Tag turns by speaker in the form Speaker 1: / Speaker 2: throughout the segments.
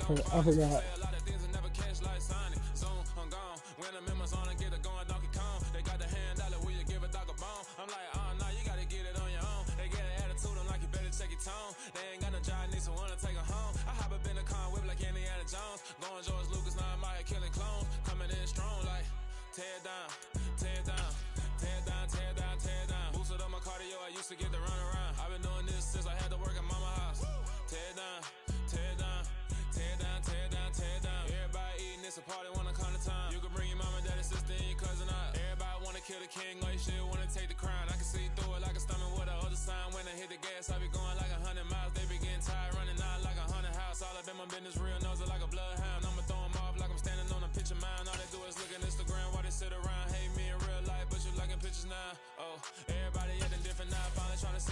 Speaker 1: I forgot.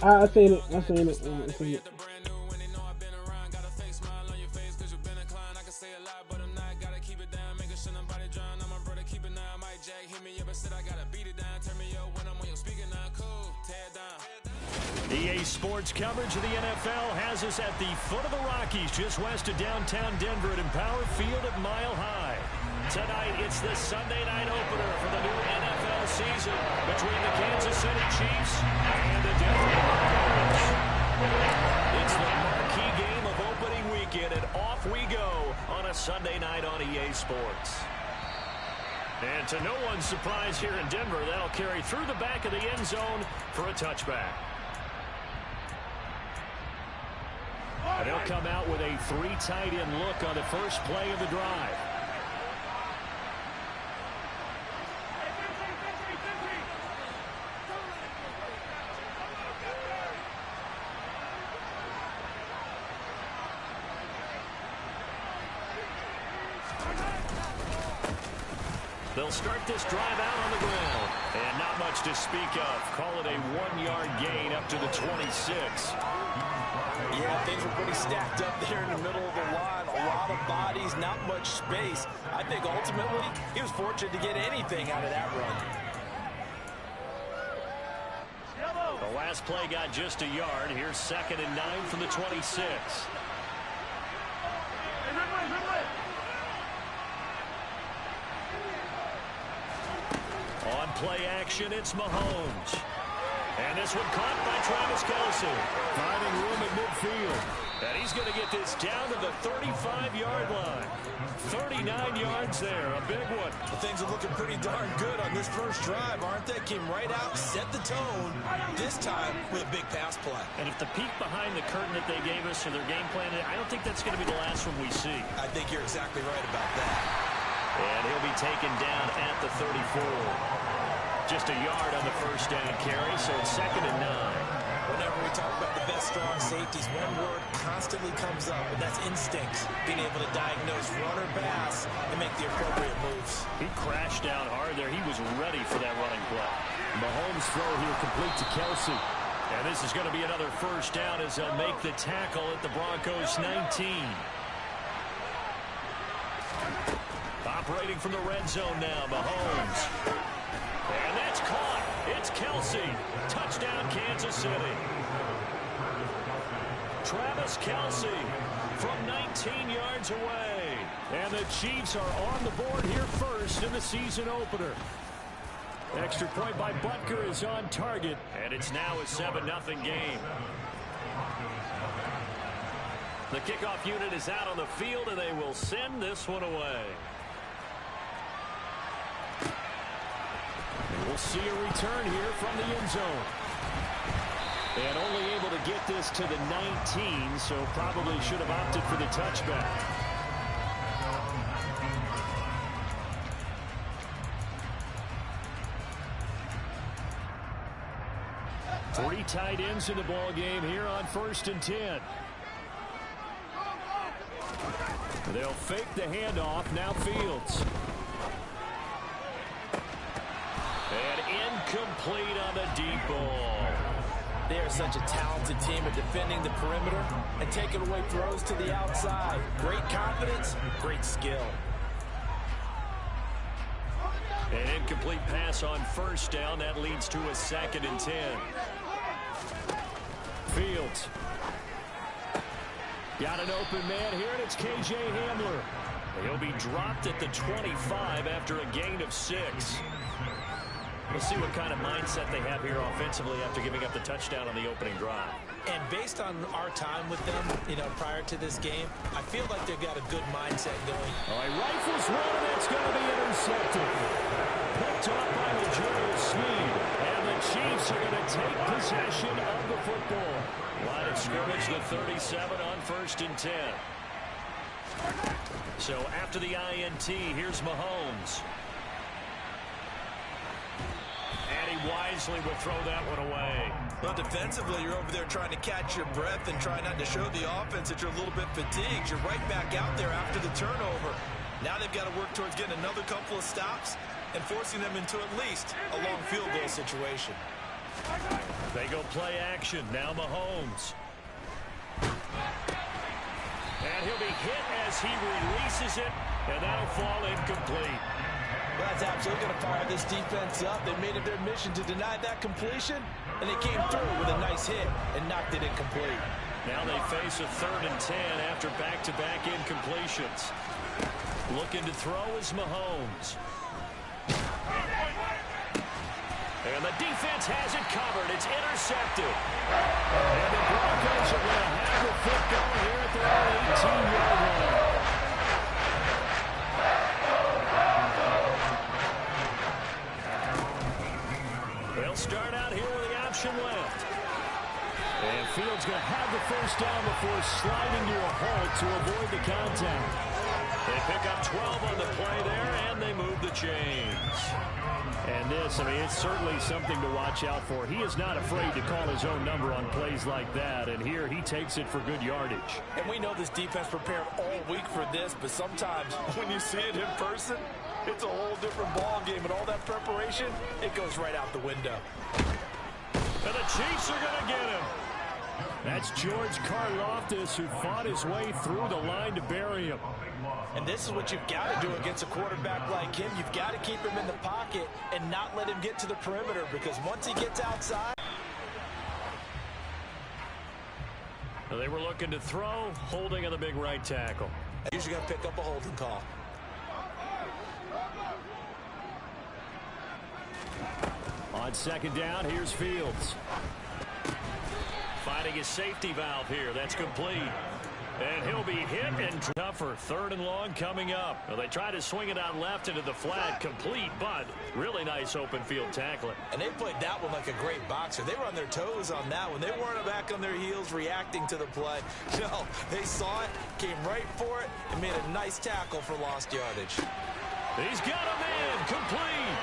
Speaker 1: I seen it. I seen it. I seen it.
Speaker 2: EA Sports coverage of the NFL has us at the foot of the Rockies, just west of downtown Denver at Empower Field at Mile High. Tonight, it's the Sunday night opener for the new NFL season between the Kansas City Chiefs and the Denver Broncos. It's the marquee game of opening weekend, and off we go on a Sunday night on EA Sports. And to no one's surprise here in Denver, that'll carry through the back of the end zone for a touchback. And they'll come out with a 3 tight end look on the first play of the drive. They'll start this drive out on the ground. And not much to speak of. Call it a 1-yard gain up to the 26.
Speaker 3: Yeah, things were pretty stacked up there in the middle of the line. A lot of bodies, not much space. I think ultimately he was fortunate to get anything out of that run.
Speaker 2: The last play got just a yard. Here's 2nd and 9 from the 26. On play action, it's Mahomes. And this one caught by Travis Kelce. Finding room at midfield. And he's going to get this down to the 35-yard line. 39 yards there, a big one.
Speaker 3: Well, things are looking pretty darn good on this first drive, aren't they? Came right out, set the tone, this time with a big pass play.
Speaker 2: And if the peek behind the curtain that they gave us for their game plan, I don't think that's going to be the last one we see.
Speaker 3: I think you're exactly right about that.
Speaker 2: And he'll be taken down at the 34. Just a yard on the first down carry, so it's 2nd and 9.
Speaker 3: Whenever we talk about the best strong safeties, one word constantly comes up, and that's instincts. Being able to diagnose run or pass and make the appropriate moves.
Speaker 2: He crashed down hard there. He was ready for that running play. Mahomes' throw here complete to Kelce. And this is going to be another first down as they'll make the tackle at the Broncos 19. Operating from the red zone now, Mahomes. And that's caught. It's Kelce. Touchdown, Kansas City. Travis Kelce from 19 yards away. And the Chiefs are on the board here first in the season opener. Extra point by Butker is on target. And it's now a 7-0 game. The kickoff unit is out on the field, and they will send this one away. We'll see a return here from the end zone. And only able to get this to the 19, so probably should have opted for the touchback. Three tight ends in the ball game here on 1st and 10. They'll fake the handoff. Now Fields. And incomplete on the deep ball.
Speaker 3: They are such a talented team at defending the perimeter and taking away throws to the outside. Great confidence, great skill.
Speaker 2: An incomplete pass on first down. That leads to a 2nd and 10. Fields. Got an open man here, and it's K.J. Hamler. He'll be dropped at the 25 after a gain of 6. We'll see what kind of mindset they have here offensively after giving up the touchdown on the opening drive.
Speaker 3: And based on our time with them, prior to this game, I feel like they've got a good mindset going.
Speaker 2: All right, rifles one, and it's going to be intercepted. Picked up by Julius Sneed. And the Chiefs are going to take possession of the football. Line of scrimmage, the 37 on 1st and 10. So after the INT, here's Mahomes. And he wisely will throw that one away.
Speaker 3: Well, defensively, you're over there trying to catch your breath and try not to show the offense that you're a little bit fatigued. You're right back out there after the turnover. Now they've got to work towards getting another couple of stops and forcing them into at least a long field goal situation.
Speaker 2: They go play action. Now Mahomes. And he'll be hit as he releases it, and that'll fall incomplete.
Speaker 3: Well, that's absolutely going to fire this defense up. They made it their mission to deny that completion, and they came through with a nice hit and knocked it incomplete.
Speaker 2: Now they face a 3rd and 10 after back-to-back incompletions. Looking to throw is Mahomes. And the defense has it covered. It's intercepted. And the Broncos are going to have the football here at their own 18-yard line. They'll start out here with the option left. And Fields going to have the first down before sliding to a halt to avoid the contact. They pick up 12 on the play there, and they move the chains. And this, it's certainly something to watch out for. He is not afraid to call his own number on plays like that, and here he takes it for good yardage.
Speaker 3: And we know this defense prepared all week for this, but sometimes when you see it in person, it's a whole different ball game, and all that preparation, it goes right out the window.
Speaker 2: And the Chiefs are going to get him. That's George Karlaftis, who fought his way through the line to bury him.
Speaker 3: And this is what you've got to do against a quarterback like him. You've got to keep him in the pocket and not let him get to the perimeter, because once he gets outside.
Speaker 2: They were looking to throw, holding on the big right tackle.
Speaker 3: Usually got to pick up a holding call.
Speaker 2: On 2nd down, here's Fields. Finding his safety valve here. That's complete. And he'll be hit and tougher. 3rd and long coming up. Well, they try to swing it out left into the flat. Complete, but really nice open field tackling.
Speaker 3: And they played that one like a great boxer. They were on their toes on that one. They weren't back on their heels reacting to the play. No, they saw it, came right for it, and made a nice tackle for lost yardage.
Speaker 2: He's got a man. Complete.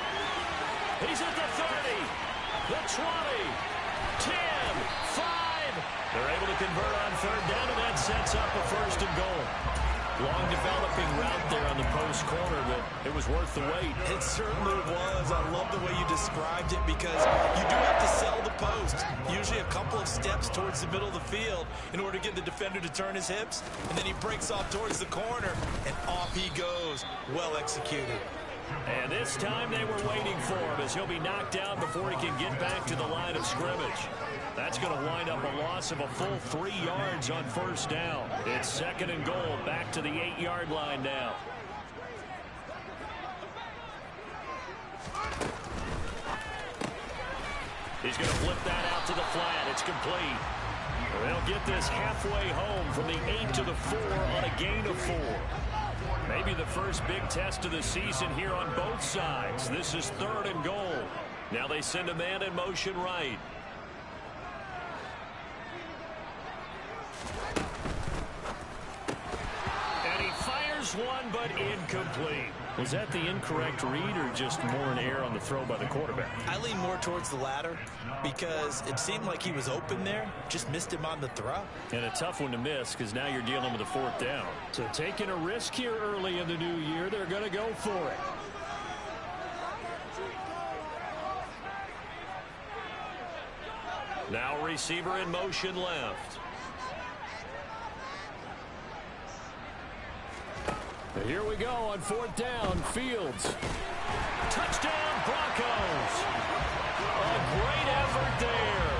Speaker 2: He's at the 30, the 20, 10, 5. They're able to convert on 3rd down, and that sets up a 1st and goal. Long developing route there on the post corner, but it was worth the wait.
Speaker 3: It certainly was. I love the way you described it, because you do have to sell the post. Usually a couple of steps towards the middle of the field in order to get the defender to turn his hips, and then he breaks off towards the corner, and off he goes. Well executed.
Speaker 2: And this time they were waiting for him, as he'll be knocked down before he can get back to the line of scrimmage. That's going to wind up a loss of a full 3 yards on 1st down. It's 2nd and goal, back to the 8-yard line now. He's going to flip that out to the flat. It's complete. They'll get this halfway home from the 8 to the 4 on a gain of 4. Maybe the first big test of the season here on both sides. This is 3rd and goal. Now they send a man in motion right. And he fires one, but incomplete. Was that the incorrect read, or just more in air on the throw by the quarterback?
Speaker 3: I lean more towards the latter, because it seemed like he was open there, just missed him on the throw.
Speaker 2: And a tough one to miss, because now you're dealing with a 4th down. So taking a risk here early in the new year, they're going to go for it. Now receiver in motion left. And here we go on 4th down. Fields. Touchdown Broncos. A great effort there.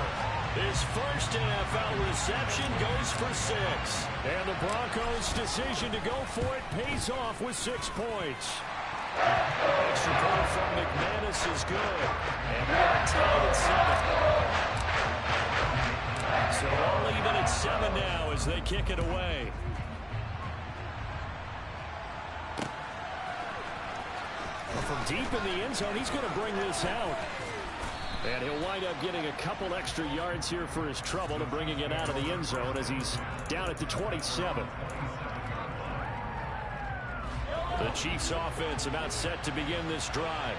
Speaker 2: His first NFL reception goes for 6. And the Broncos' decision to go for it pays off with 6 points. Extra point from McManus is good. And we are tied at 7. So all even at 7 now as they kick it away. From deep in the end zone, he's going to bring this out. And he'll wind up getting a couple extra yards here for his trouble to bringing it out of the end zone as he's down at the 27. The Chiefs offense about set to begin this drive.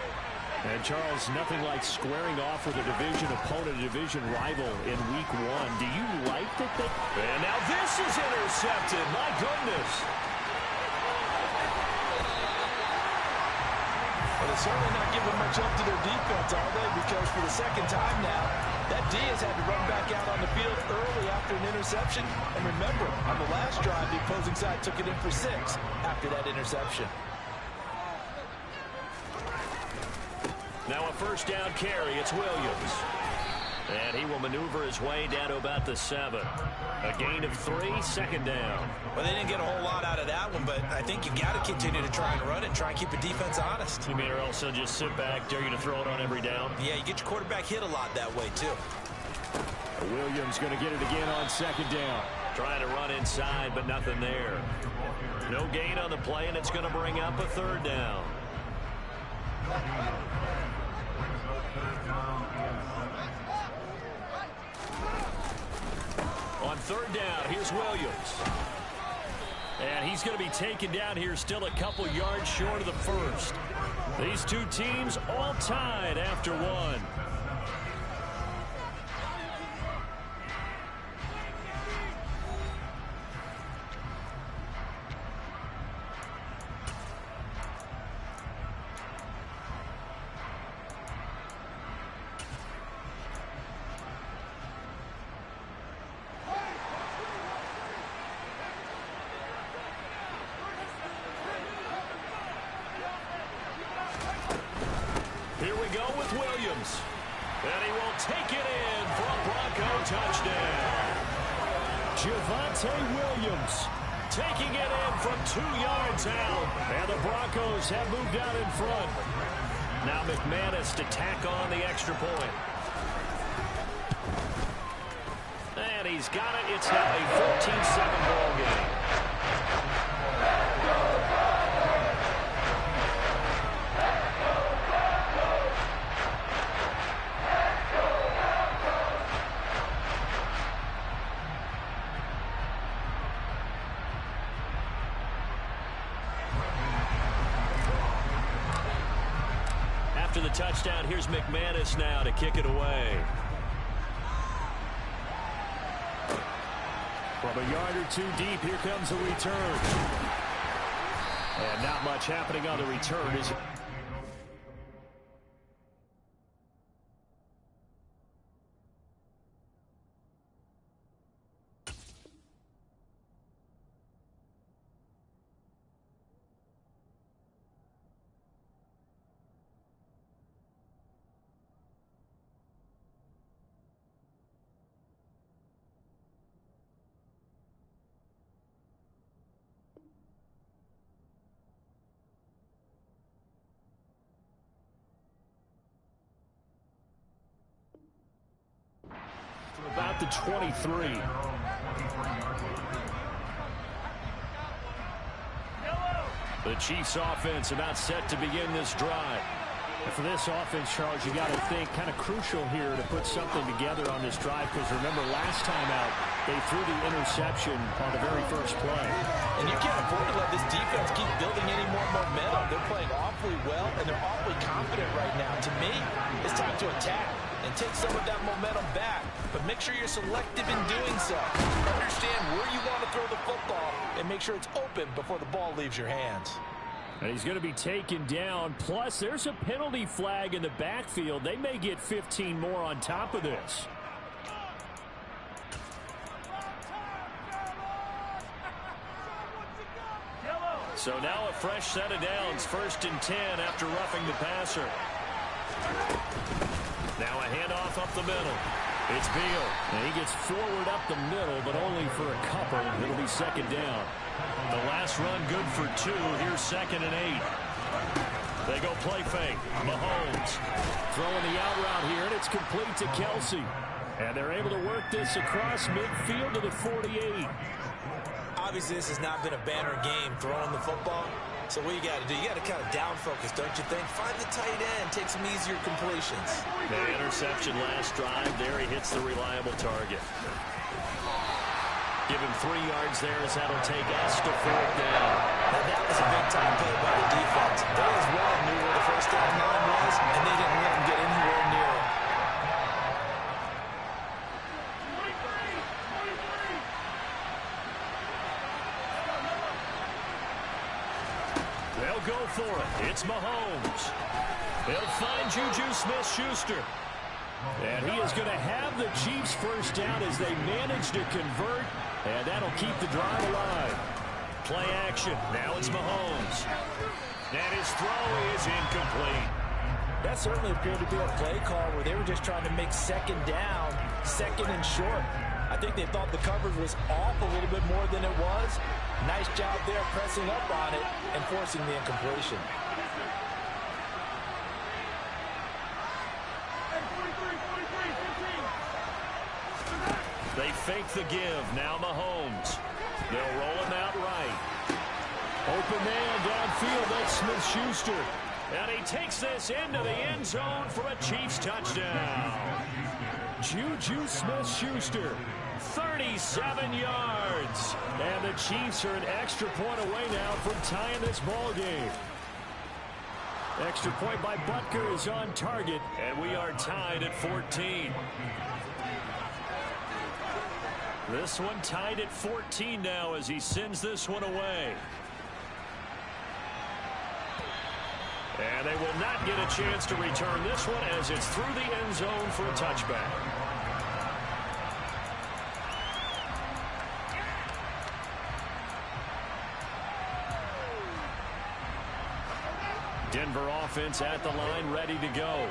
Speaker 2: And Charles, nothing like squaring off with a division opponent, a division rival in week 1. Do you like that? And now this is intercepted. My goodness.
Speaker 3: Well, they're certainly not giving much up to their defense, are they? Because for the second time now, that D has had to run back out on the field early after an interception. And remember, on the last drive, the opposing side took it in for 6 after that interception.
Speaker 2: Now a first down carry. It's Williams. And he will maneuver his way down to about the 7. A gain of 3, second down.
Speaker 3: Well, they didn't get a whole lot out of that one, but I think you got to continue to try and run it, try and keep the defense honest.
Speaker 2: You mean or else just sit back, dare you to throw it on every down?
Speaker 3: Yeah, you get your quarterback hit a lot that way, too.
Speaker 2: Williams going to get it again on second down. Trying to run inside, but nothing there. No gain on the play, and it's going to bring up a third down. On third down, here's Williams. And he's going to be taken down here still a couple yards short of the first. These two teams all tied after 1. Here we go with Williams. And he will take it in for a Bronco touchdown. Javonte Williams taking it in from 2 yards out. And the Broncos have moved out in front. Now McManus to tack on the extra point. And he's got it. It's now a 14-7 ball game. After the touchdown, here's McManus now to kick it away. From a yard or 2 deep, here comes a return. And not much happening on the return. About the 23. The Chiefs offense about set to begin this drive. And for this offense, Charles, you got to think kind of crucial here to put something together on this drive, because remember last time out they threw the interception on the very first play.
Speaker 3: And you can't afford to let this defense keep building any more momentum. They're playing awfully well, and they're awfully confident right now. To me, it's time to attack and take some of that momentum back. But make sure you're selective in doing so. Understand where you want to throw the football and make sure it's open before the ball leaves your hands.
Speaker 2: And he's going to be taken down. Plus, there's a penalty flag in the backfield. They may get 15 more on top of this. So now a fresh set of downs, 1st and 10 after roughing the passer. Now a handoff up the middle. It's Beal. And he gets forward up the middle, but only for a couple. It'll be second down. The last run good for 2. Here's 2nd and 8. They go play fake. Mahomes throwing the out route here, and it's complete to Kelsey. And they're able to work this across midfield to the 48.
Speaker 3: Obviously, this has not been a banner game throwing the football. So what you got to do, you got to kind of down focus, don't you think? Find the tight end, take some easier completions.
Speaker 2: The interception last drive. There he hits the reliable target. Give him 3 yards there as that'll take us to 4th down.
Speaker 3: Now that was a big-time play by the defense. They as well knew where the first down line was, and they didn't let him get anywhere near it.
Speaker 2: They'll go for it. It's Mahomes. They'll find Juju Smith-Schuster. And he is going to have the Chiefs first down as they manage to convert. And that'll keep the drive alive. Play action. Now it's Mahomes. And his throw is incomplete.
Speaker 3: That certainly appeared to be a play call where they were just trying to make second down, second and short. I think they thought the coverage was off a little bit more than it was. Nice job there pressing up on it and forcing the incompletion.
Speaker 2: They fake the give. Now Mahomes. They'll roll him out right. Open man downfield. That's Smith-Schuster. And he takes this into the end zone for a Chiefs touchdown. Juju Smith-Schuster, 37 yards. And the Chiefs are an extra point away now from tying this ball game. Extra point by Butker is on target, and we are tied at 14. This one tied at 14 now as he sends this one away. And they will not get a chance to return this one as it's through the end zone for a touchback. Denver offense at the line, ready to go.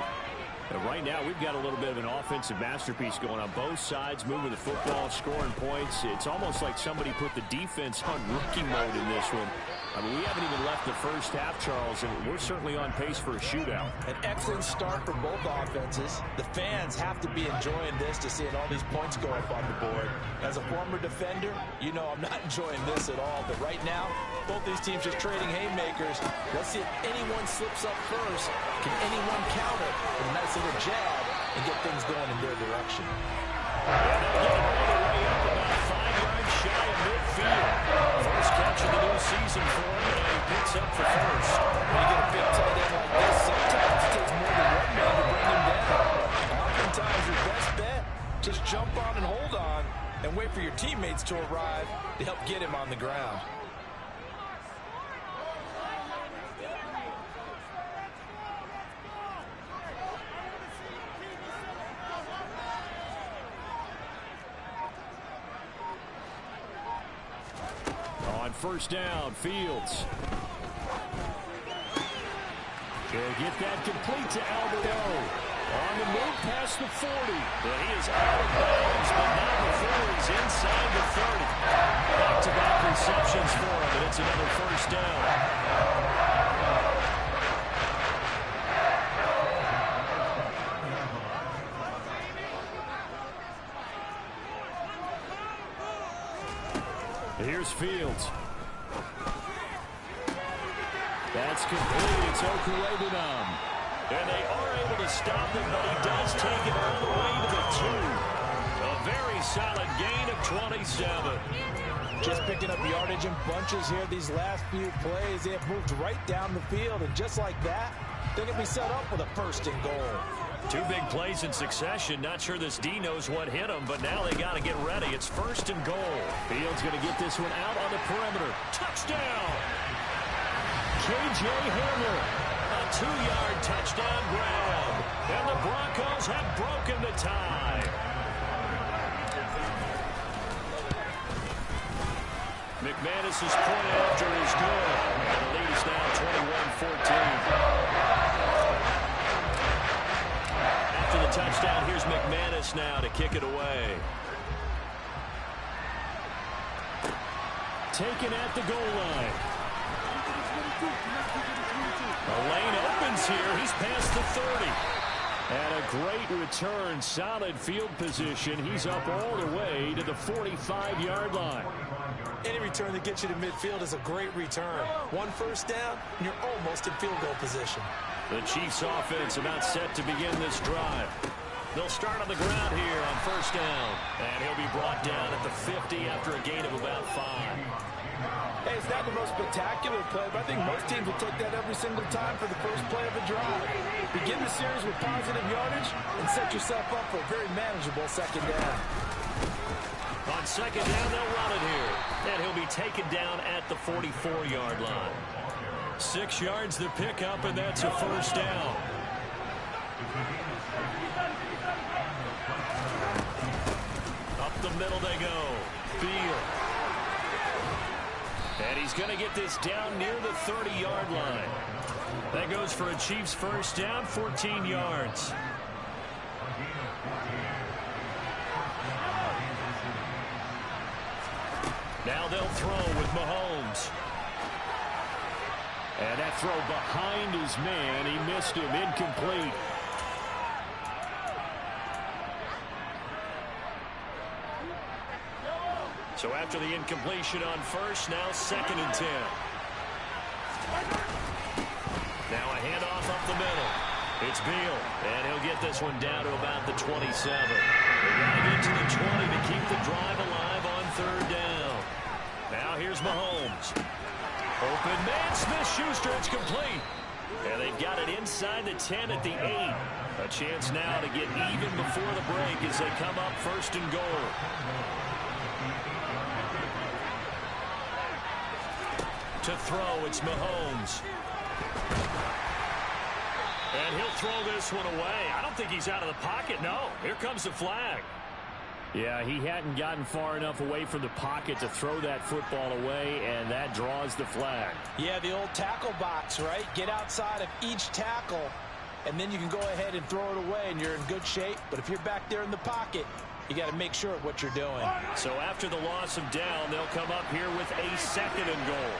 Speaker 2: And right now, we've got a little bit of an offensive masterpiece going on both sides, moving the football, scoring points. It's almost like somebody put the defense on rookie mode in this one. I mean, we haven't even left the first half, Charles, and we're certainly on pace for a shootout.
Speaker 3: An excellent start for both offenses. The fans have to be enjoying this to seeing all these points go up on the board. As a former defender, you know I'm not enjoying this at all. But right now, both these teams just trading haymakers. Let's see if anyone slips up first. Can anyone counter with a nice little jab and get things going in their direction?
Speaker 2: Shy of midfield. First catch of the new season for him, and he picks up the first.
Speaker 3: When you get a big tight end like this, sometimes it takes more than one man to bring him down. Oftentimes, your best bet, just jump on and hold on and wait for your teammates to arrive to help get him on the ground.
Speaker 2: First down, Fields. He'll get that complete to Alberto. On the move past the 40. And he is out of bounds, but not before he's inside the 30. Back-to-back receptions for him, and it's another first down. Here's Fields. That's complete. It's Okuwebunam. And they are able to stop him, but he does take it all the way to the 2. A very solid gain of 27.
Speaker 3: Just picking up yardage in bunches here these last few plays. They have moved right down the field, and just like that, they can be set up with a first and goal.
Speaker 2: 2 big plays in succession. Not sure this D knows what hit him, but now they got to get ready. It's first and goal. Fields going to get this one out on the perimeter. Touchdown! K.J. Hamler. A 2-yard touchdown grab. And the Broncos have broken the tie. McManus's point after is good. And the lead is now 21-14. After the touchdown. Here's McManus now to kick it away. Taken at the goal line. The lane opens here. He's past the 30. And a great return. Solid field position. He's up all the way to the 45-yard line.
Speaker 3: Any return that gets you to midfield is a great return. One first down, and you're almost in field goal position.
Speaker 2: The Chiefs offense about set to begin this drive. They'll start on the ground here on first down. And he'll be brought down at the 50 after a gain of about 5.
Speaker 4: Hey, it's not the most spectacular play, but I think most teams will take that every single time for the first play of a drive. Begin the series with positive yardage and set yourself up for a very manageable second down.
Speaker 2: On second down, they'll run it here. And he'll be taken down at the 44-yard line. 6 yards to pick up, and that's a first down. Up the middle they go. Field. And he's going to get this down near the 30-yard line. That goes for a Chiefs first down, 14 yards. Now they'll throw with Mahomes. And that throw behind his man. He missed him. Incomplete. So after the incompletion on first, now 2nd and 10. Now a handoff up the middle. It's Beal, and he'll get this one down to about the 27. They got to get to the 20 to keep the drive alive on third down. Now here's Mahomes. Open man, Smith-Schuster, it's complete. And they've got it inside the 10 at the 8. A chance now to get even before the break as they come up first and goal. To throw, it's Mahomes. And he'll throw this one away. I don't think he's out of the pocket, no. Here comes the flag. Yeah, he hadn't gotten far enough away from the pocket to throw that football away, and that draws the flag.
Speaker 4: Yeah, the old tackle box, right? Get outside of each tackle, and then you can go ahead and throw it away, and you're in good shape. But if you're back there in the pocket, you got to make sure of what you're doing.
Speaker 2: So after the loss of down, they'll come up here with a 2nd and goal.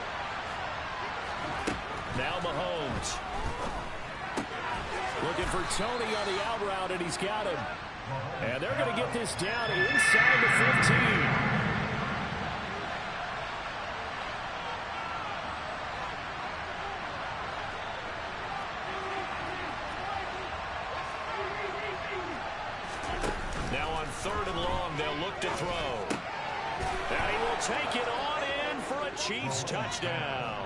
Speaker 2: Now Mahomes. Looking for Tony on the out route, and he's got him. And they're going to get this down inside the 15. Now on 3rd and long, they'll look to throw. And he will take it on in for a Chiefs touchdown.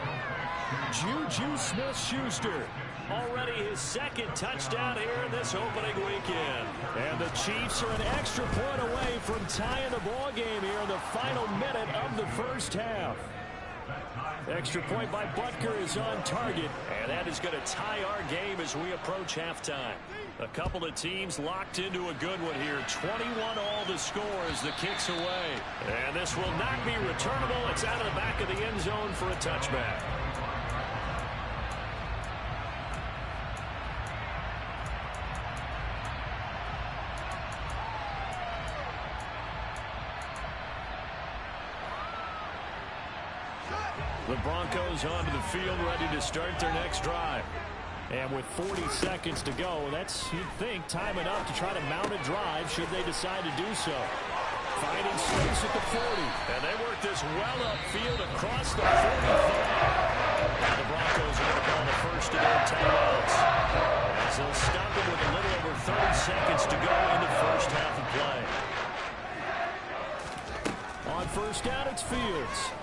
Speaker 2: Juju Smith-Schuster. Already his 2nd touchdown here in this opening weekend. And the Chiefs are an extra point away from tying the ball game here in the final minute of the first half. Extra point by Butker is on target, and that is going to tie our game as we approach halftime. A couple of teams locked into a good one here. 21-all the score as the kick's away. And this will not be returnable. It's out of the back of the end zone for a touchback. The Broncos onto the field, ready to start their next drive. And with 40 seconds to go, that's, you'd think, time enough to try to mount a drive should they decide to do so. Finding space at the 40. And they work this well upfield across the 45. Now the Broncos are going to call the first of their timeouts, as they'll stop it with a little over 30 seconds to go in the first half of play. On first down, it's Fields.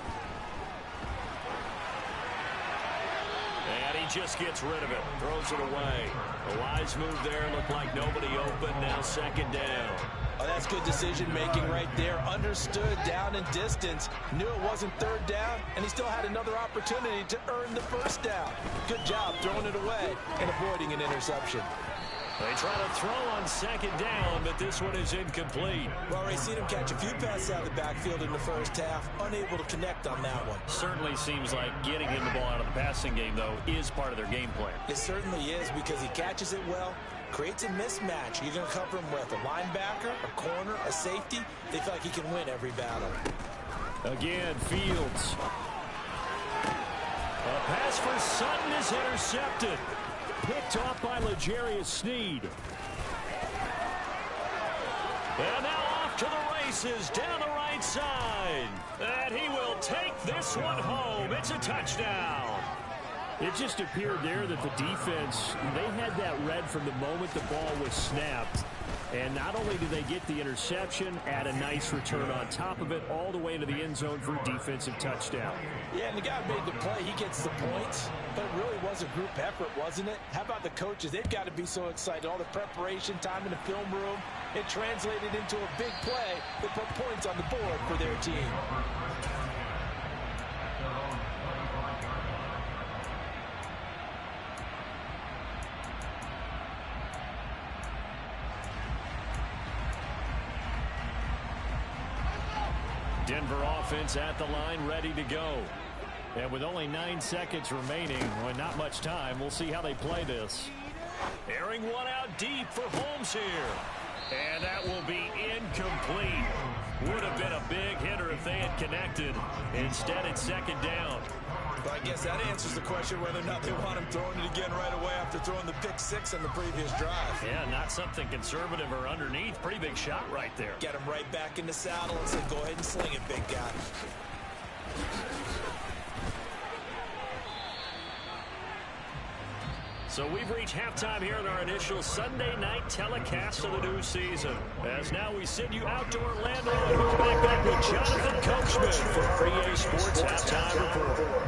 Speaker 2: And he just gets rid of it. Throws it away. A wise move there. Looked like nobody open. Now 2nd down.
Speaker 4: Oh, that's good decision-making right there. Understood down and distance. Knew it wasn't 3rd down, and he still had another opportunity to earn the first down. Good job throwing it away and avoiding an interception.
Speaker 2: They try to throw on 2nd down, but this one is incomplete.
Speaker 3: Well, Ray, seen him catch a few passes out of the backfield in the first half. Unable to connect on that one.
Speaker 2: Certainly seems like getting him the ball out of the passing game, though, is part of their game plan.
Speaker 3: It certainly is, because he catches it well, creates a mismatch. You're going to cover him with a linebacker, a corner, a safety. They feel like he can win every battle.
Speaker 2: Again, Fields. A pass for Sutton is intercepted. Picked off by L'Jarius Sneed. And now off to the races down the right side. And he will take this one home. It's a touchdown. It just appeared there that the defense, they had that read from the moment the ball was snapped. And not only did they get the interception, add a nice return on top of it, all the way into the end zone for a defensive touchdown.
Speaker 4: Yeah, and the guy made the play. He gets the points. But it really was a group effort, wasn't it? How about the coaches? They've got to be so excited. All the preparation, time in the film room, it translated into a big play that put points on the board for their team.
Speaker 2: Denver offense at the line, ready to go. And with only 9 seconds remaining, well, not much time, we'll see how they play this. Airing one out deep for Holmes here. And that will be incomplete. Would have been a big hitter if they had connected. Instead, it's second down.
Speaker 3: But I guess that answers the question whether or not they want him throwing it again right away after throwing the pick six on the previous drive.
Speaker 2: Yeah, not something conservative or underneath. Pretty big shot right there.
Speaker 3: Get him right back in the saddle and say, go ahead and sling it, big guy.
Speaker 2: So we've reached halftime here in our initial Sunday night telecast of the new season. As now we send you out to Orlando and we're back with Jonathan Coachman for EA Sports Halftime Report.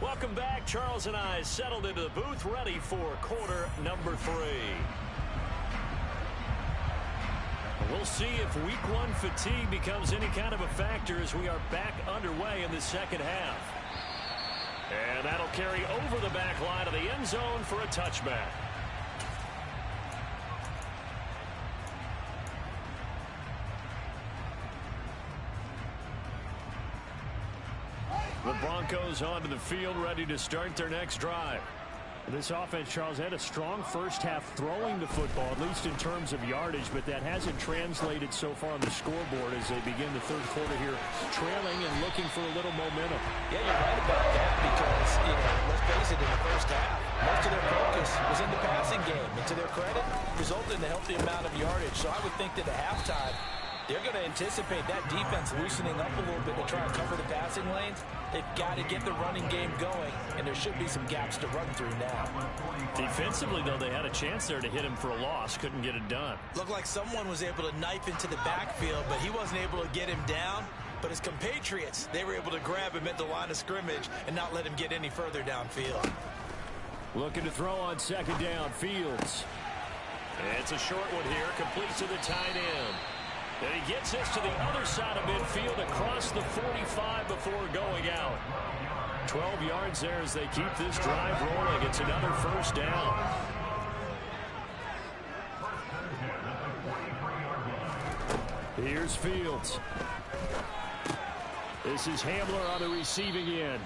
Speaker 2: Welcome back. Charles and I settled into the booth, ready for quarter number 3. We'll see if week 1 fatigue becomes any kind of a factor as we are back underway in the second half. And that'll carry over the back line of the end zone for a touchback. The Broncos onto the field, ready to start their next drive. This offense, Charles, had a strong first half throwing the football, at least in terms of yardage, but that hasn't translated so far on the scoreboard as they begin the third quarter here, trailing and looking for a little momentum.
Speaker 4: Yeah, you're right about that because, let's face it, in the first half, most of their focus was in the passing game. And to their credit, resulted in a healthy amount of yardage. So I would think that at halftime, they're going to anticipate that defense loosening up a little bit to try and cover the passing lanes. They've got to get the running game going, and there should be some gaps to run through now.
Speaker 2: Defensively, though, they had a chance there to hit him for a loss. Couldn't get it done.
Speaker 3: Looked like someone was able to knife into the backfield, but he wasn't able to get him down. But his compatriots, they were able to grab him at the line of scrimmage and not let him get any further downfield.
Speaker 2: Looking to throw on second down, Fields. It's a short one here, complete to the tight end. And he gets this to the other side of midfield across the 45 before going out. 12 yards there as they keep this drive rolling. It's another first down. Here's Fields. This is Hamler on the receiving end.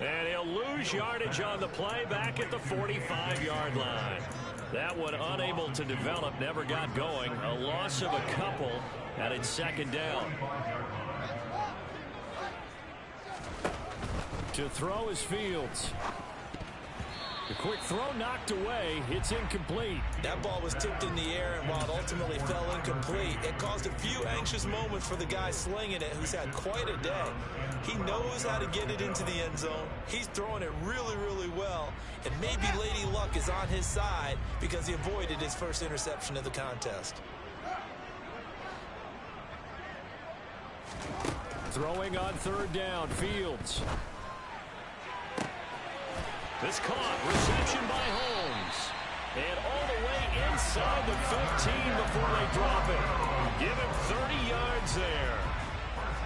Speaker 2: And he'll lose yardage on the play back at the 45-yard line. That one unable to develop, never got going. A loss of a couple, and it's second down. To throw is Fields. The quick throw knocked away. It's incomplete.
Speaker 3: That ball was tipped in the air, and while it ultimately fell incomplete, it caused a few anxious moments for the guy slinging it, who's had quite a day. He knows how to get it into the end zone. He's throwing it really, really well, and maybe Lady Luck is on his side because he avoided his first interception of the contest.
Speaker 2: Throwing on third down, Fields. This caught, reception by Holmes. And all the way inside the 15 before they drop it. Give him 30 yards there.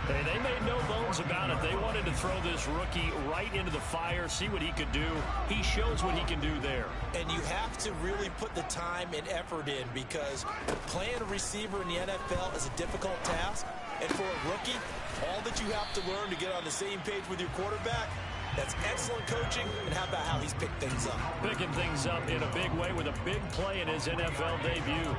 Speaker 2: Hey, they made no bones about it. They wanted to throw this rookie right into the fire, see what he could do. He shows what he can do there.
Speaker 3: And you have to really put the time and effort in because playing a receiver in the NFL is a difficult task. And for a rookie, all that you have to learn to get on the same page with your quarterback That's excellent coaching, and how about how he's picked things up?
Speaker 2: Picking things up in a big way with a big play in his NFL debut.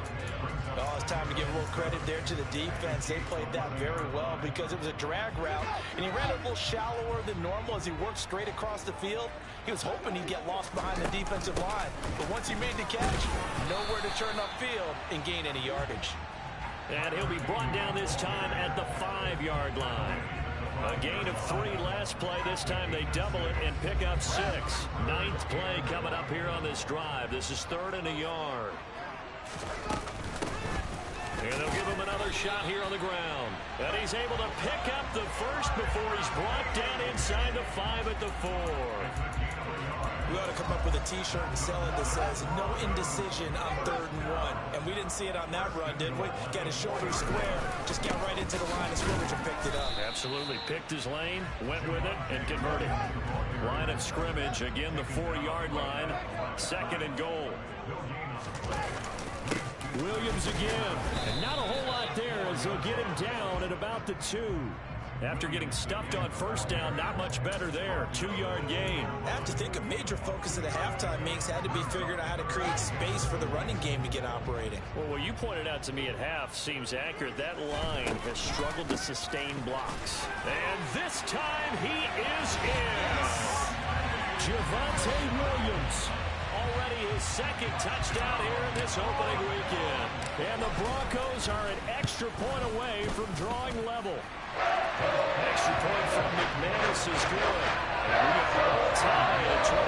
Speaker 4: Oh, it's time to give a little credit there to the defense. They played that very well because it was a drag route, and he ran a little shallower than normal as he worked straight across the field. He was hoping he'd get lost behind the defensive line, but once he made the catch, nowhere to turn upfield and gain any yardage.
Speaker 2: And he'll be brought down this time at the 5-yard line. A gain of 3 last play. This time they double it and pick up 6. 9th play coming up here on this drive. This is 3rd and a yard. And they'll give him another shot here on the ground. And he's able to pick up the first before he's brought down inside the 5 at the 4.
Speaker 3: We ought to come up with a T-shirt and sell it that says, no indecision on 3rd and 1. And we didn't see it on that run, did we? Got his shoulder square, just got right into the line of scrimmage and picked it up.
Speaker 2: Absolutely. Picked his lane, went with it, and converted. Line of scrimmage, again, the 4-yard line. 2nd and goal. Williams again. And not a whole lot there as they'll get him down at about the 2. After getting stuffed on 1st down, not much better there. 2-yard gain.
Speaker 3: I have to think a major focus of the halftime makes had to be figuring out how to create space for the running game to get operating.
Speaker 2: Well, what you pointed out to me at half seems accurate. That line has struggled to sustain blocks. And this time he is in. Javonte Williams. Already his 2nd touchdown here in this opening weekend. And the Broncos are an extra point away from drawing level. Extra point from McManus is good. And we are all tied at 28.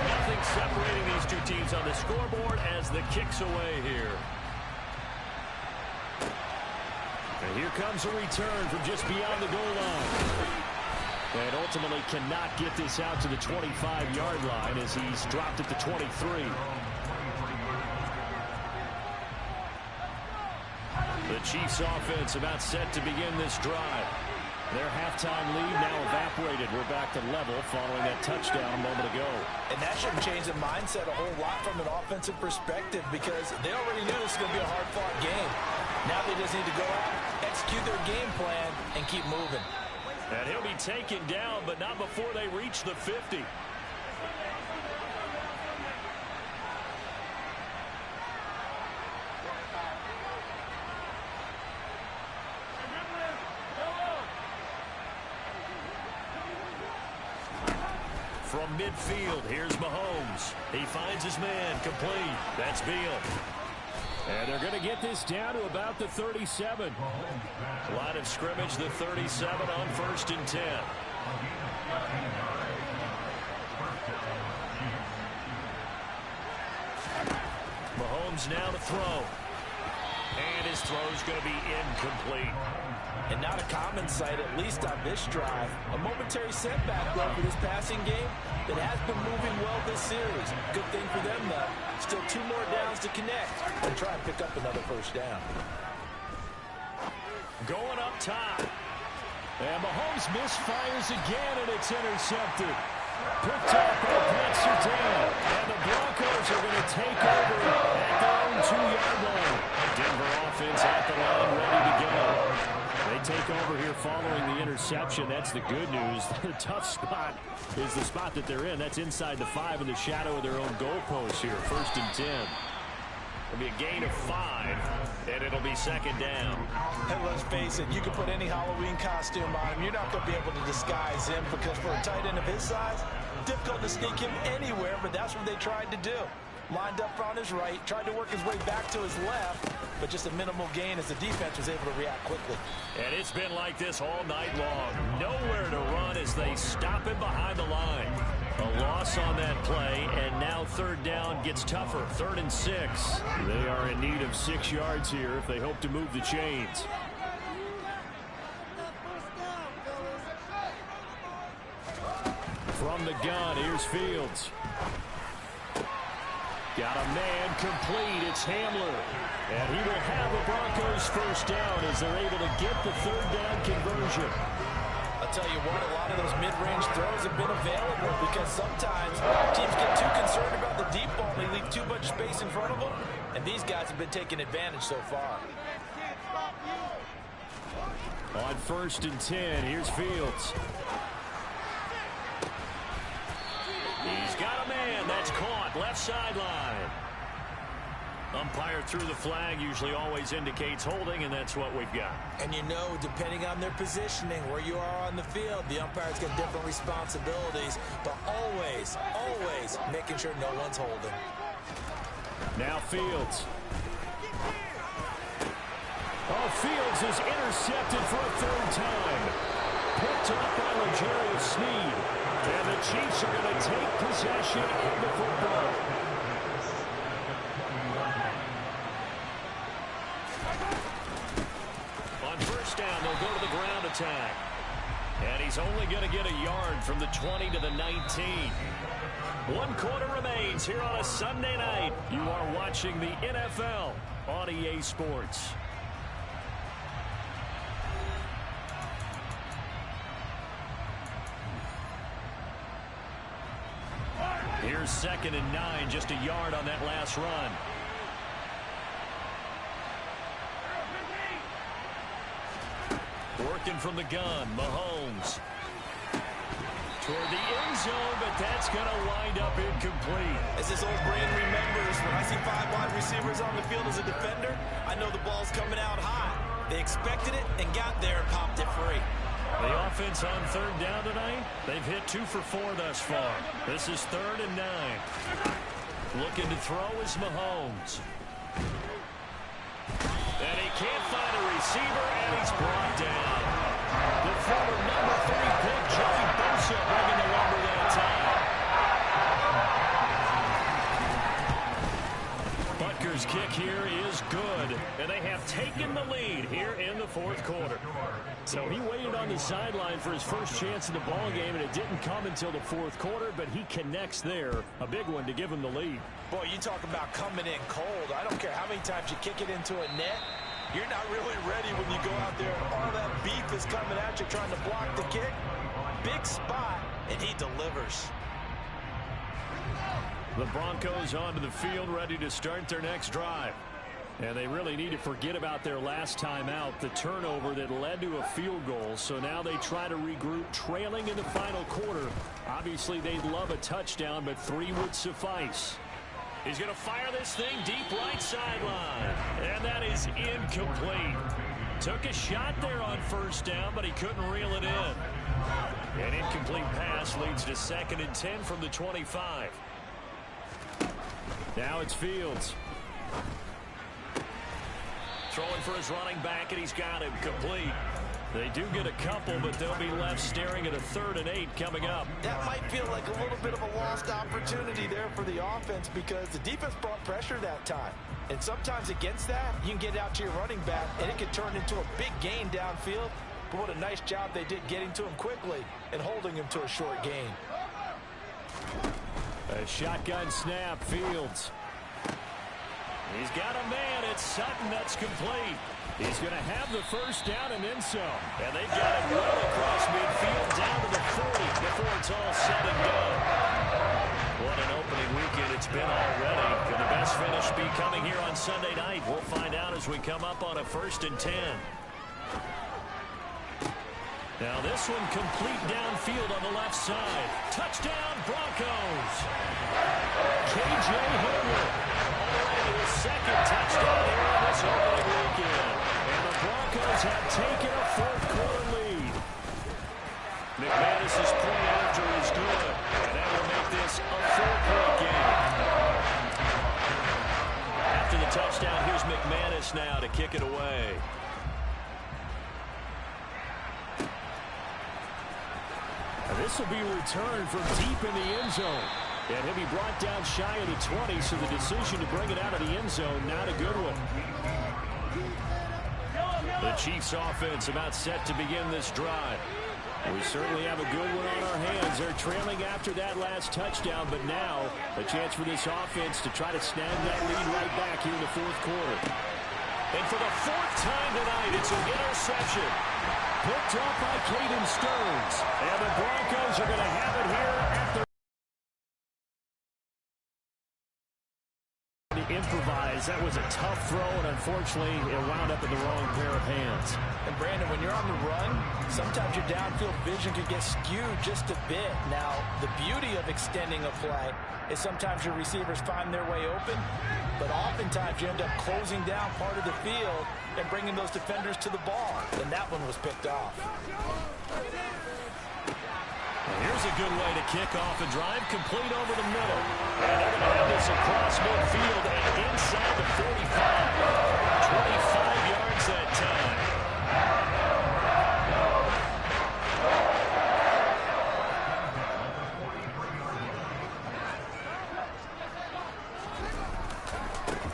Speaker 2: Nothing separating these two teams on the scoreboard as the kick's away here. And here comes a return from just beyond the goal line. And ultimately cannot get this out to the 25-yard line as he's dropped at the 23. The Chiefs offense about set to begin this drive. Their halftime lead now evaporated. We're back to level following that touchdown a moment ago.
Speaker 4: And that shouldn't change the mindset a whole lot from an offensive perspective because they already knew this was going to be a hard-fought game. Now they just need to go out, execute their game plan, and keep moving.
Speaker 2: And he'll be taken down, but not before they reach the 50. From midfield, here's Mahomes. He finds his man, complete. That's Beal. And they're going to get this down to about the 37. Line of scrimmage, the 37 on 1st and 10. Mahomes now to throw. And his throw's going to be incomplete.
Speaker 4: And not a common sight, at least on this drive. A momentary setback, though, for this passing game that has been moving well this series. Good thing for them, though. Still 2 more downs to connect and try and pick up another 1st down.
Speaker 2: Going up top. And Mahomes misfires again, and it's intercepted. Picked up by Pat Surtain. And the Broncos are going to take over at their own 2-yard line. Denver offense at the line, ready to go. They take over here following the interception. That's the good news. The tough spot is the spot that they're in. That's inside the 5 in the shadow of their own goalpost here. 1st and 10. It'll be a gain of 5, and it'll be 2nd down.
Speaker 4: And let's face it, you can put any Halloween costume on him. You're not going to be able to disguise him because for a tight end of his size, difficult to sneak him anywhere, but that's what they tried to do. Lined up on his right, tried to work his way back to his left, but just a minimal gain as the defense was able to react quickly.
Speaker 2: And it's been like this all night long. Nowhere to run as they stop him behind the line. A loss on that play, and now 3rd down gets tougher. 3rd and 6. They are in need of 6 yards here if they hope to move the chains. From the gun, here's Fields. Got a man complete. It's Hamler. And he will have the Broncos 1st down as they're able to get the 3rd down conversion.
Speaker 4: I'll tell you what, a lot of those mid-range throws have been available because sometimes teams get too concerned about the deep ball and they leave too much space in front of them. And these guys have been taking advantage so far.
Speaker 2: On 1st and 10, here's Fields. He's got a man. That's caught. Left sideline. Umpire threw the flag. Usually always indicates holding, and that's what we've got.
Speaker 4: And you know, depending on their positioning, where you are on the field, the umpire's got different responsibilities, but always, always making sure no one's holding. Now Fields. Oh, Fields is intercepted for a 3rd time. Picked up by Rogerio Sneed. And the Chiefs are going to take possession of the football. On 1st down, they'll go to the ground attack. And he's only going to get a yard from the 20 to the 19. 1 quarter remains here on a Sunday night. You are watching the NFL on EA Sports. Here's 2nd and 9, just a yard on that last run. Working from the gun, Mahomes. Toward the end zone, but that's going to wind up incomplete.
Speaker 3: As this old brain remembers, when I see 5 wide receivers on the field as a defender, I know the ball's coming out high. They expected it and got there and popped it free.
Speaker 2: The offense on 3rd down tonight, they've hit 2 for 4 thus far. This is 3rd and 9. Looking to throw is Mahomes. And he can't find a receiver, and he's brought down. The former number 3 pick, Joey Bosa, bringing the lumber that time. Butker's kick here is good, and they have taken the lead here in the 4th quarter. So he waited on the sideline for his first chance in the ball game, and it didn't come until the 4th quarter, but he connects there. A big one to give him the lead.
Speaker 4: Boy, you talk about coming in cold. I don't care how many times you kick it into a net. You're not really ready when you go out there and all that beef is coming at you trying to block the kick. Big spot, and he delivers.
Speaker 2: The Broncos onto the field, ready to start their next drive. And they really need to forget about their last time out, the turnover that led to a field goal. So now they try to regroup, trailing in the final quarter. Obviously, they'd love a touchdown, but 3 would suffice. He's going to fire this thing deep right sideline. And that is incomplete. Took a shot there on 1st down, but he couldn't reel it in. An incomplete pass leads to 2nd and 10 from the 25. Now it's Fields. Throwing for his running back, and he's got him complete. They do get a couple, but they'll be left staring at a 3rd and 8 coming up.
Speaker 4: That might feel like a little bit of a lost opportunity there for the offense because the defense brought pressure that time. And sometimes against that, you can get out to your running back, and it can turn into a big gain downfield. But what a nice job they did getting to him quickly and holding him to a short gain.
Speaker 2: A shotgun snap, Fields. He's got a man. It's Sutton. That's complete. He's going to have the 1st down and then some. And they've got him well across midfield down to the 40 before it's all said and done. What an opening weekend it's been already. Could the best finish be coming here on Sunday night? We'll find out as we come up on a 1st and 10. Now this one complete downfield on the left side. Touchdown, Broncos. K.J. Henry. Already his 2nd touchdown here on this opening weekend. And the Broncos have taken a 4th quarter lead. McManus's point after is good. And that will make this a 4-point game. After the touchdown, here's McManus now to kick it away. This will be returned from deep in the end zone. And he'll be brought down shy of the 20, so the decision to bring it out of the end zone, not a good one. The Chiefs offense about set to begin this drive. We certainly have a good one on our hands. They're trailing after that last touchdown, but now a chance for this offense to try to snag that lead right back here in the 4th quarter. And for the 4th time tonight, it's an interception. Picked up by Caden Stearns. And the Broncos are going to have it here at the improvise is. That was a tough throw, and unfortunately, it wound up in the wrong pair of hands.
Speaker 4: And Brandon, when you're on the run, sometimes your downfield vision can get skewed just a bit. Now, the beauty of extending a play is sometimes your receivers find their way open, but oftentimes you end up closing down part of the field and bringing those defenders to the ball. And that one was picked off.
Speaker 2: Here's a good way to kick off a drive, complete over the middle. And they're going to have this across midfield and inside the 45. 25 yards that time.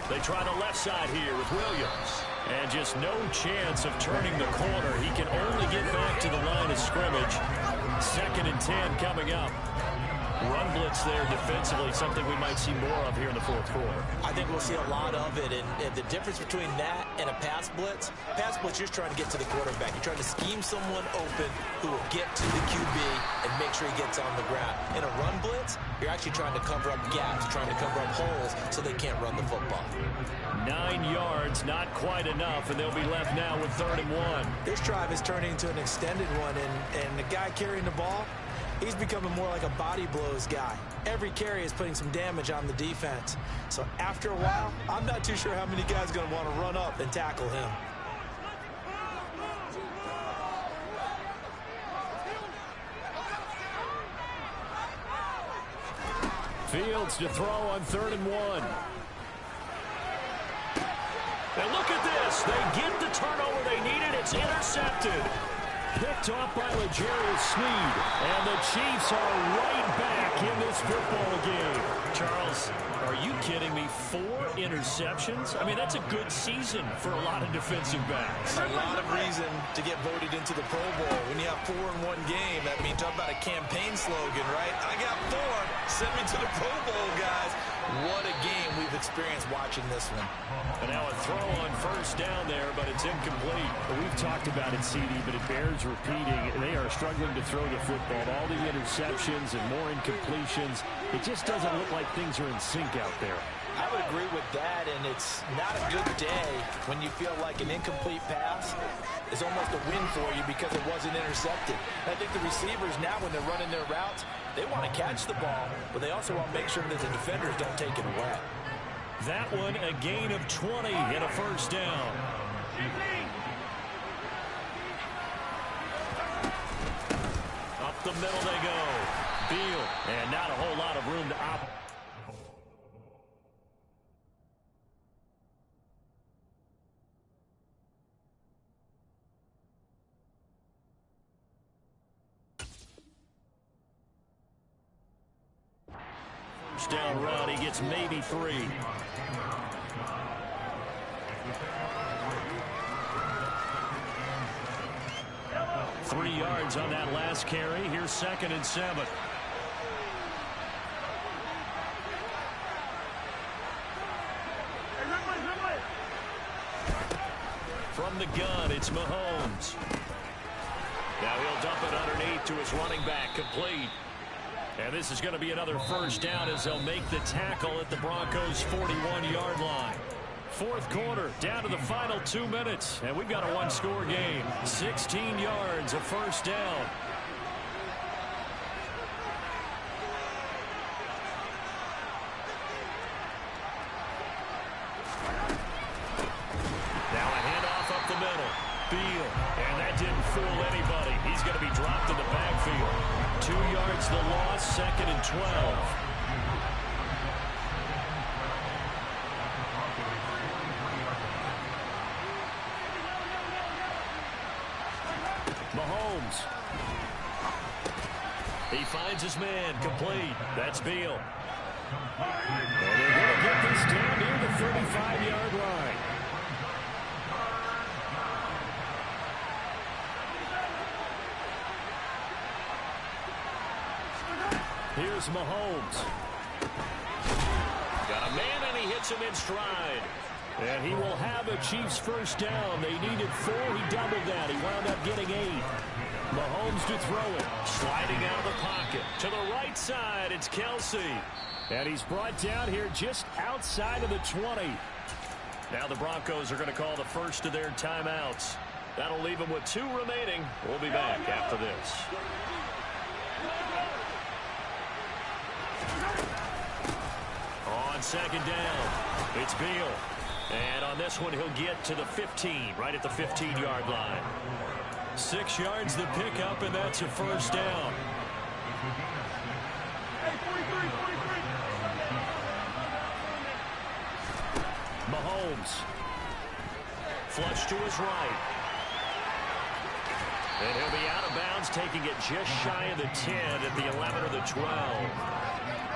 Speaker 2: They try the left side here with Williams. And just no chance of turning the corner. He can only get back to the line of scrimmage. 2nd and 10 coming up. Run blitz there defensively, something we might see more of here in the 4th quarter.
Speaker 3: I think we'll see a lot of it, and the difference between that and a pass blitz, you're just trying to get to the quarterback. You're trying to scheme someone open who will get to the QB and make sure he gets on the ground. In a run blitz, you're actually trying to cover up gaps, trying to cover up holes so they can't run the football.
Speaker 2: 9 yards, not quite enough, and they'll be left now with 3rd and 1.
Speaker 3: This drive is turning into an extended one, and the guy carrying the ball, he's becoming more like a body blows guy. Every carry is putting some damage on the defense. So after a while, I'm not too sure how many guys are going to want to run up and tackle him.
Speaker 2: Fields to throw on 3rd and 1. And look at this. They get the turnover they needed. It's intercepted. Picked off by L'Jarius Sneed. And the Chiefs are right back in this football game. Charles, are you kidding me? 4 interceptions? I mean, that's a good season for a lot of defensive backs.
Speaker 3: A lot of reason to get voted into the Pro Bowl. When you have 4 in one game, that means talk about a campaign slogan, right? I got 4. Send me to the Pro Bowl, guys. What a game we've experienced watching this one.
Speaker 2: And now a throw on 1st down there, but it's incomplete. We've talked about it, CD, but it bears repeating. They are struggling to throw the football. All the interceptions and more incompletions. It just doesn't look like things are in sync out there.
Speaker 4: I would agree with that, and it's not a good day when you feel like an incomplete pass is almost a win for you because it wasn't intercepted. I think the receivers now, when they're running their routes, they want to catch the ball, but they also want to make sure that the defenders don't take it away.
Speaker 2: That one a gain of 20 and a 1st down. Up the middle they go. Beal, and not a whole lot of room to operate. First down run, he gets maybe 3. Three yards on that last carry. Here's 2nd and 7. From the gun, it's Mahomes. Now he'll dump it underneath to his running back, complete. And this is going to be another 1st down as they'll make the tackle at the Broncos' 41-yard line. 4th quarter, down to the final 2 minutes. And we've got a 1-score game. 16 yards, a 1st down. Now a handoff up the middle. Beal, and that didn't fool anybody. He's going to be dropped in the backfield. 2 yards the loss, 2nd and 12. Mahomes. He finds his man, complete. That's Beal. And they're going to get this down near the 35-yard line. Here's Mahomes. Got a man, and he hits him in stride. And he will have a Chiefs 1st down. They needed 4. He doubled that. He wound up getting 8. Mahomes to throw it. Sliding out of the pocket. To the right side, it's Kelsey. And he's brought down here just outside of the 20. Now the Broncos are going to call the first of their timeouts. That'll leave them with 2 remaining. We'll be back after this. On second down, it's Beal. And on this one, he'll get to the 15, right at the 15-yard line. 6 yards the pickup, and that's a first down. Mahomes. Flush to his right. And he'll be out of bounds, taking it just shy of the 10 at the 11 or the 12.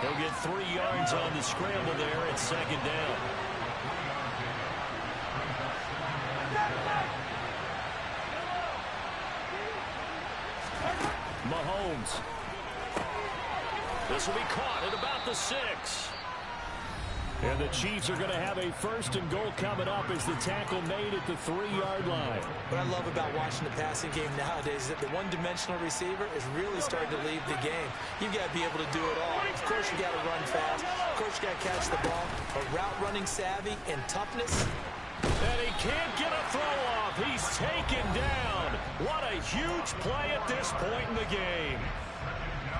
Speaker 2: He'll get 3 yards on the scramble there at second down. Mahomes. This will be caught at about the 6. And the Chiefs are going to have a first and goal coming up as the tackle made at the 3-yard line.
Speaker 4: What I love about watching the passing game nowadays is that the one-dimensional receiver is really starting to lead the game. You've got to be able to do it all. Of course, you got to run fast. Of course, you got to catch the ball. But route running savvy and toughness.
Speaker 2: And he can't get a throw off. He's taken down. What a huge play at this point in the game.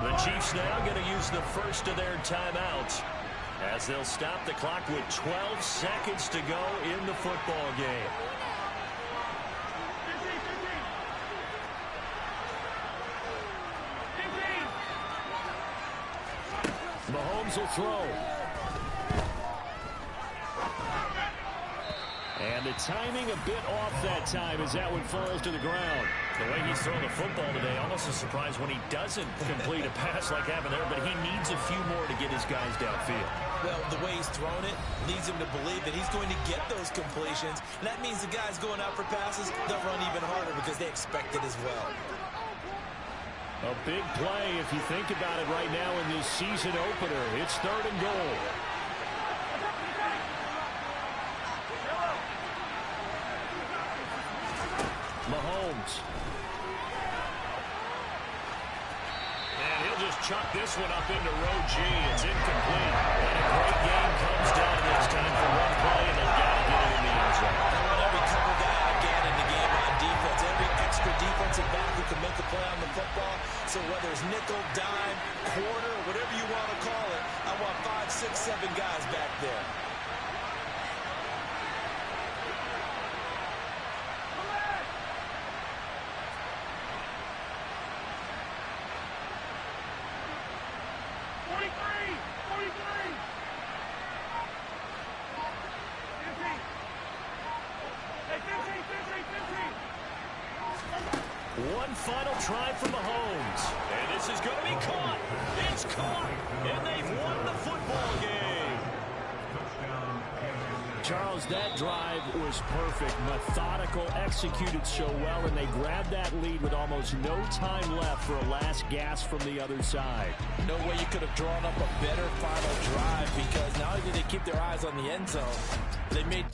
Speaker 2: The Chiefs now going to use the first of their timeouts, as they'll stop the clock with 12 seconds to go in the football game. Mahomes will throw. And the timing a bit off that time as that one falls to the ground. The way he's throwing the football today, almost a surprise when he doesn't complete a pass like happened there, but he needs a few more to get his guys downfield.
Speaker 3: Well, the way he's thrown it leads him to believe that he's going to get those completions. And that means the guys going out for passes, they'll run even harder because they expect it as well.
Speaker 2: A big play if you think about it right now in this season opener. It's 3rd and goal. Mahomes. And he'll just chuck this one up into row G. It's incomplete. And a great game comes down to this time for one play, and they've got to get it in the end zone.
Speaker 3: I want every cover guy again in the game on defense. Every extra defensive back who can make a play on the football. So whether it's nickel, dime, quarter, whatever you want to call it, I want 5, 6, 7 guys back there.
Speaker 2: One final try for Mahomes. And this is going to be caught. It's caught. And they've won the football game. Charles, that drive was perfect. Methodical, executed so well, and they grabbed that lead with almost no time left for a last gasp from the other side.
Speaker 4: No way you could have drawn up a better final drive, because not only did they keep their eyes on the end zone, they made